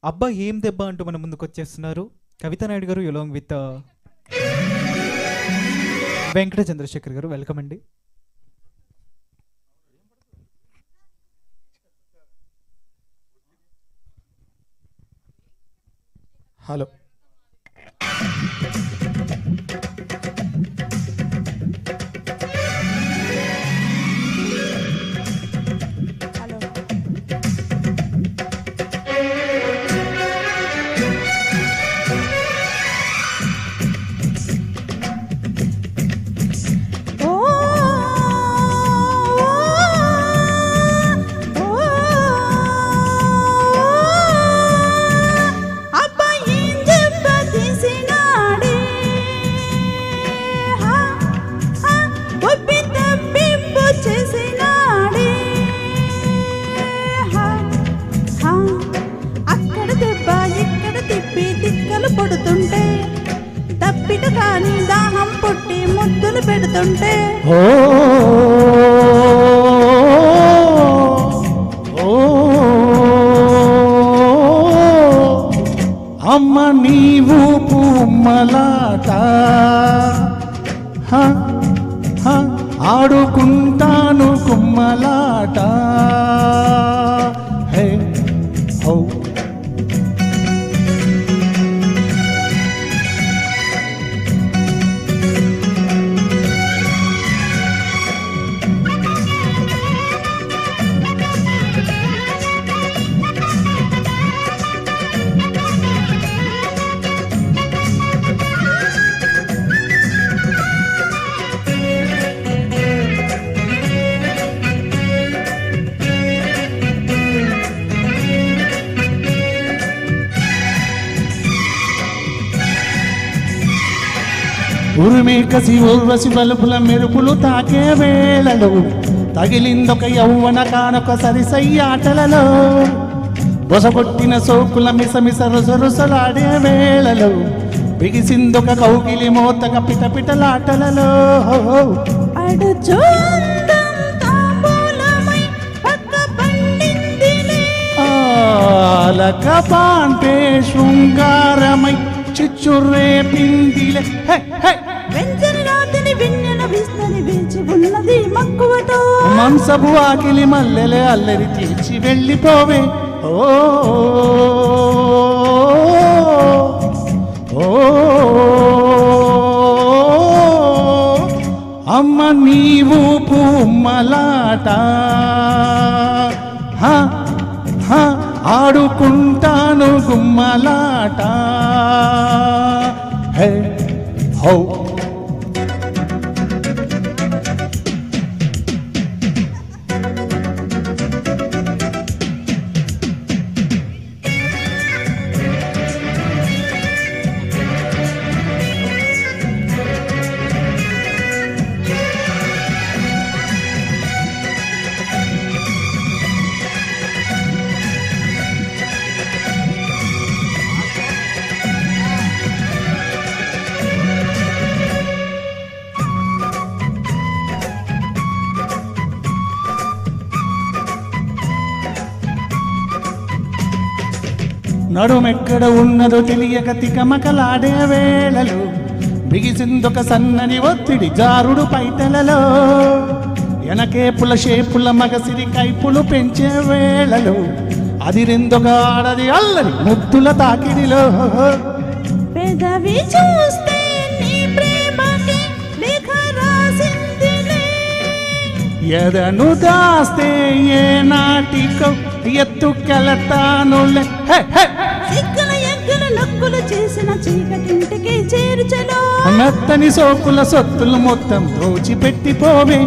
అబ్బా ఏం దెబ్బ అంటూ మన ముందుకు వచ్చేస్తున్నారు కవితా నాయుడు గారు అలాంగ్ విత్ వెంకట చంద్రశేఖర్ గారు. వెల్కమ్ అండి. హలో దాహం పుట్టి ముద్దులు పెడుతుంటే అమ్మ నీవు పుమ్మలాట ఆడుకుంటాను కుమ్మలాట. హే హో ఉరిమే కసి ఊర్వశి బలుపుల మెరుపులు తాకే వేళలో తగిలిందొక యౌవన కానొక సరిసయ్యాటలలో బొసగొట్టిన సోకుల మిసమిస రుసరుసలాడే వేళలో బిగిసిందొక కౌగిలి మోతక పిటపిటలాటలలో ఆలకపాంటే శృంగారమై చిచ్చుర్రే పిందిలే వెంచని రాతిని వెన్నెల విస్తని వేచి ఉన్నది మక్కువతో మంసపు ఆకిలి మల్లెలే అల్లరి తీర్చి వెళ్ళిపోవే. ఓ అమ్మ నీవు పుమ్మలాట ఆడుకుంటాను గుమ్మలాట. హే హో నడుమెక్కడ ఉన్నదో తెలియక తికమకలాడే వేళలు బిగిసిందొక సన్నని ఒత్తిడి జారుడు పైటలలో ఎనకేపుల షేపుల మగసిరి కైపులు పెంచే వేళలు అది రెందొక ఆడది అల్లరి ముద్దుల తాకిడిలో పెదవి చూస్తే నీ ప్రేమకి లేఖ రాసిందిలే ఎదను దాస్తే ఏ నాటికో ఎత్తుకెళతానులే సిక్కుల ఎగ్గుల లక్కులు చేసిన చీకటింటికి చేర్చలో మెత్తని సోకుల సొత్తులు మొత్తం దోచిపెట్టిపోవే.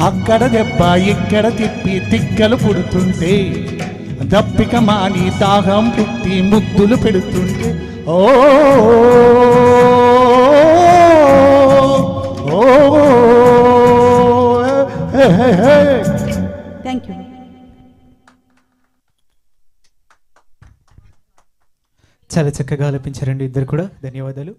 అక్కడ దెబ్బ ఇక్కడ తిప్పి తిక్కలు పుడుతుంటే దప్పిక మాని దాహం పుట్టి ముద్దులు పెడుతుంటే ఓ ఓ హే హే. Thank you. చాలా చక్కగా ఆలపించారండి ఇద్దరు కూడా, ధన్యవాదాలు.